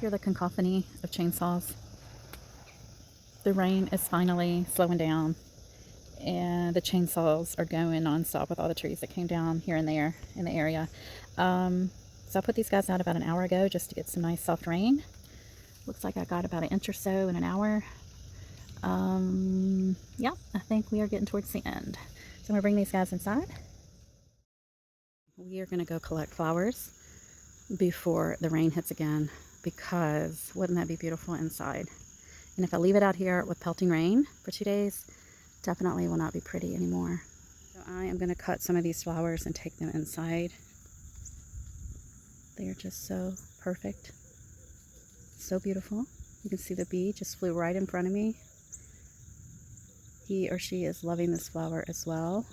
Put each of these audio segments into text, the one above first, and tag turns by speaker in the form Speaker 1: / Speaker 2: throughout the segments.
Speaker 1: Hear the cacophony of chainsaws. The rain is finally slowing down, and the chainsaws are going nonstop with all the trees that came down here and there in the area. So I put these guys out about an hour ago just to get some nice soft rain. Looks like I got about an inch or so in an hour. Yeah, I think we are getting towards the end. So I'm gonna bring these guys inside. We are gonna go collect flowers before the rain hits again, because wouldn't that be beautiful inside? And if I leave it out here with pelting rain for 2 days, definitely will not be pretty anymore. So I am gonna cut some of these flowers and take them inside. They are just so perfect, so beautiful. You can see the bee just flew right in front of me. He or she is loving this flower as well.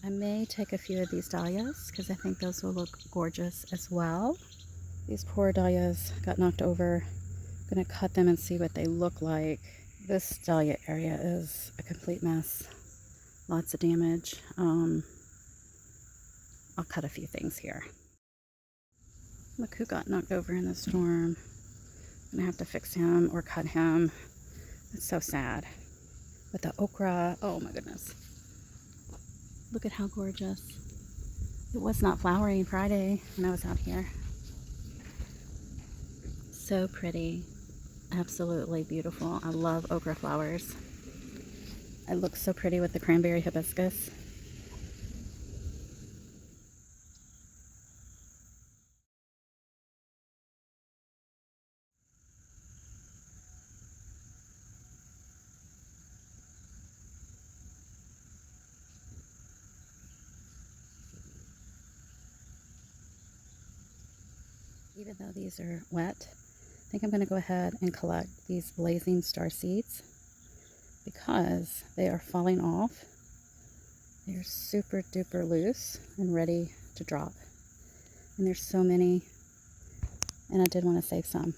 Speaker 1: I may take a few of these dahlias because I think those will look gorgeous as well. These poor dahlias got knocked over. I'm gonna cut them and see what they look like. This dahlia area is a complete mess. Lots of damage. I'll cut a few things here. Look who got knocked over in the storm. I'm gonna have to fix him or cut him. It's so sad. With the okra, oh my goodness. Look at how gorgeous. It was not flowering Friday when I was out here. So pretty. Absolutely beautiful. I love okra flowers. It looks so pretty with the cranberry hibiscus. Even though these are wet, I think I'm going to go ahead and collect these blazing star seeds because they are falling off. They are super duper loose and ready to drop. And there's so many, and I did want to save some.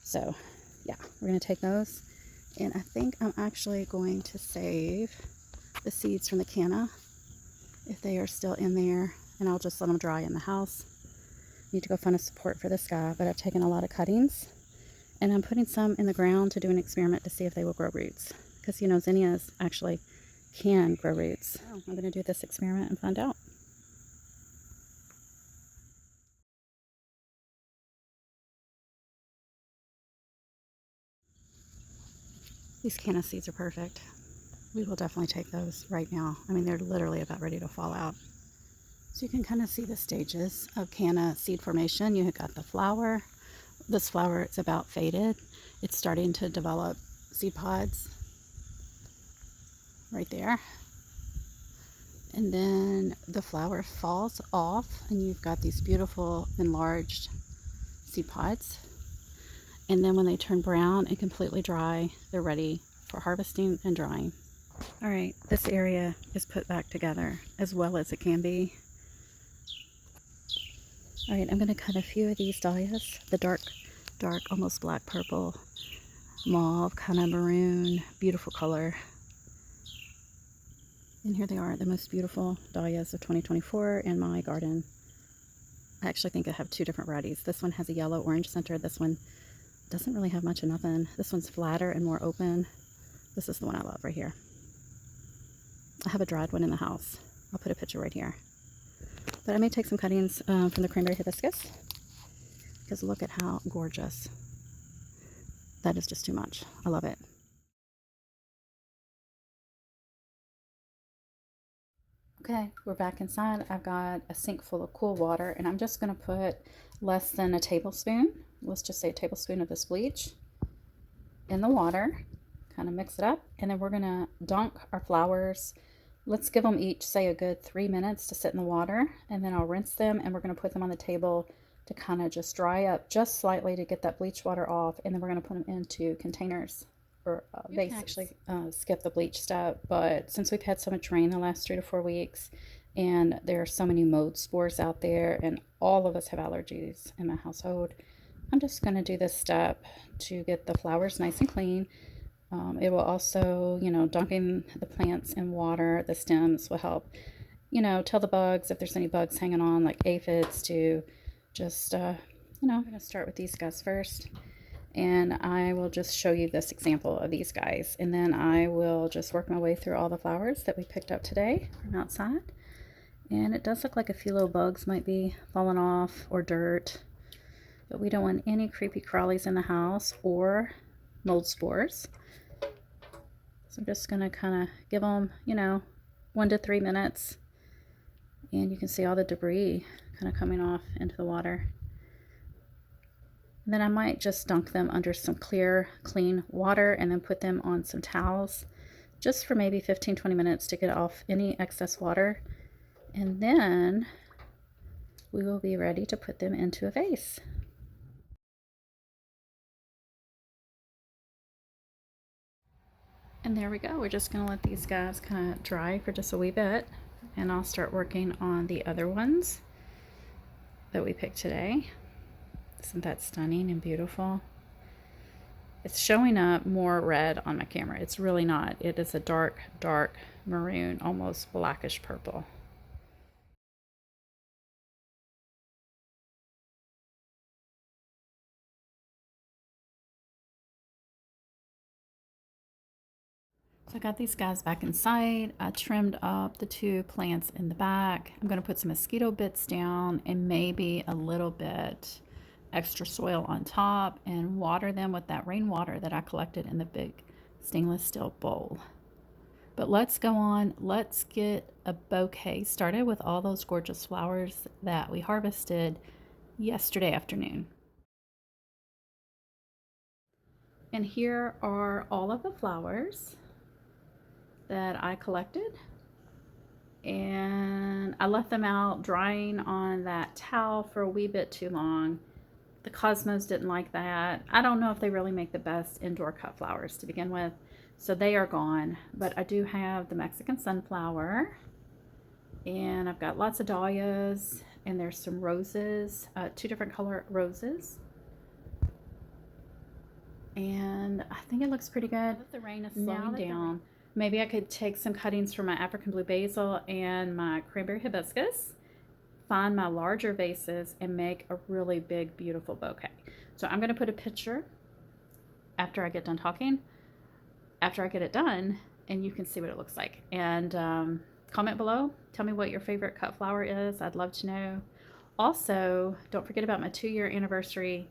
Speaker 1: So yeah, we're going to take those. And I think I'm actually going to save the seeds from the canna if they are still in there, and I'll just let them dry in the house. Need to go find a support for this guy, but I've taken a lot of cuttings and I'm putting some in the ground to do an experiment to see if they will grow roots, because you know zinnias actually can grow roots. So I'm going to do this experiment and find out. These canna seeds are perfect. We will definitely take those right now. I mean, they're literally about ready to fall out. So you can kind of see the stages of canna seed formation. You have got the flower. This flower is about faded. It's starting to develop seed pods right there. And then the flower falls off and you've got these beautiful enlarged seed pods. And then when they turn brown and completely dry, they're ready for harvesting and drying. All right, this area is put back together as well as it can be. All right, I'm going to cut a few of these dahlias, the dark, almost black purple, mauve, kind of maroon, beautiful color. And here they are, the most beautiful dahlias of 2024 in my garden. I actually think I have two different varieties. This one has a yellow-orange center. This one doesn't really have much of nothing. This one's flatter and more open. This is the one I love right here. I have a dried one in the house. I'll put a picture right here. But I may take some cuttings from the cranberry hibiscus, because look at how gorgeous. That is just too much. I love it. Okay, we're back inside. I've got a sink full of cool water, and I'm just going to put less than a tablespoon, let's just say a tablespoon of this bleach in the water, kind of mix it up, and then we're going to dunk our flowers. Let's give them each, say, a good 3 minutes to sit in the water, and then I'll rinse them, and we're going to put them on the table to kind of just dry up just slightly to get that bleach water off, and then we're going to put them into containers or vases. Actually skip the bleach step, but since we've had so much rain the last 3 to 4 weeks, and there are so many mold spores out there, and all of us have allergies in my household, I'm just going to do this step to get the flowers nice and clean. It will also, you know, dunking the plants in water, the stems will help, you know, tell the bugs if there's any bugs hanging on, like aphids, to just I'm going to start with these guys first. And I will just show you this example of these guys. And then I will just work my way through all the flowers that we picked up today from outside. And it does look like a few little bugs might be falling off or dirt. But we don't want any creepy crawlies in the house or mold spores. So I'm just going to kind of give them, 1 to 3 minutes. And you can see all the debris kind of coming off into the water. And then I might just dunk them under some clear, clean water and then put them on some towels just for maybe 15-20 minutes to get off any excess water. And then we will be ready to put them into a vase. And there we go. We're just going to let these guys kind of dry for just a wee bit. And I'll start working on the other ones that we picked today. Isn't that stunning and beautiful? It's showing up more red on my camera. It's really not. It is a dark, dark maroon, almost blackish purple. So I got these guys back inside. I trimmed up the 2 plants in the back. I'm going to put some mosquito bits down and maybe a little bit extra soil on top and water them with that rainwater that I collected in the big stainless steel bowl. But let's go on. Let's get a bouquet started with all those gorgeous flowers that we harvested yesterday afternoon. And here are all of the flowers that I collected, and I left them out drying on that towel for a wee bit too long. The cosmos didn't like that. I don't know if they really make the best indoor cut flowers to begin with, so they are gone. But I do have the Mexican sunflower, and I've got lots of dahlias, and there's some roses, 2 different color roses. And I think it looks pretty good. The rain is slowing down. Maybe I could take some cuttings from my African blue basil and my cranberry hibiscus, find my larger vases, and make a really big, beautiful bouquet. So I'm going to put a picture after I get done talking, after I get it done, and you can see what it looks like. And comment below. Tell me what your favorite cut flower is. I'd love to know. Also, don't forget about my 2-year anniversary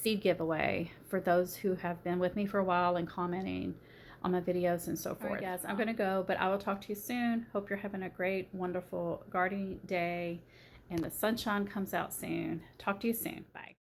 Speaker 1: seed giveaway for those who have been with me for a while and commenting on my videos and so forth. All right, guys, I'm going to go, but I will talk to you soon. Hope you're having a great, wonderful gardening day and the sunshine comes out soon. Talk to you soon. Bye.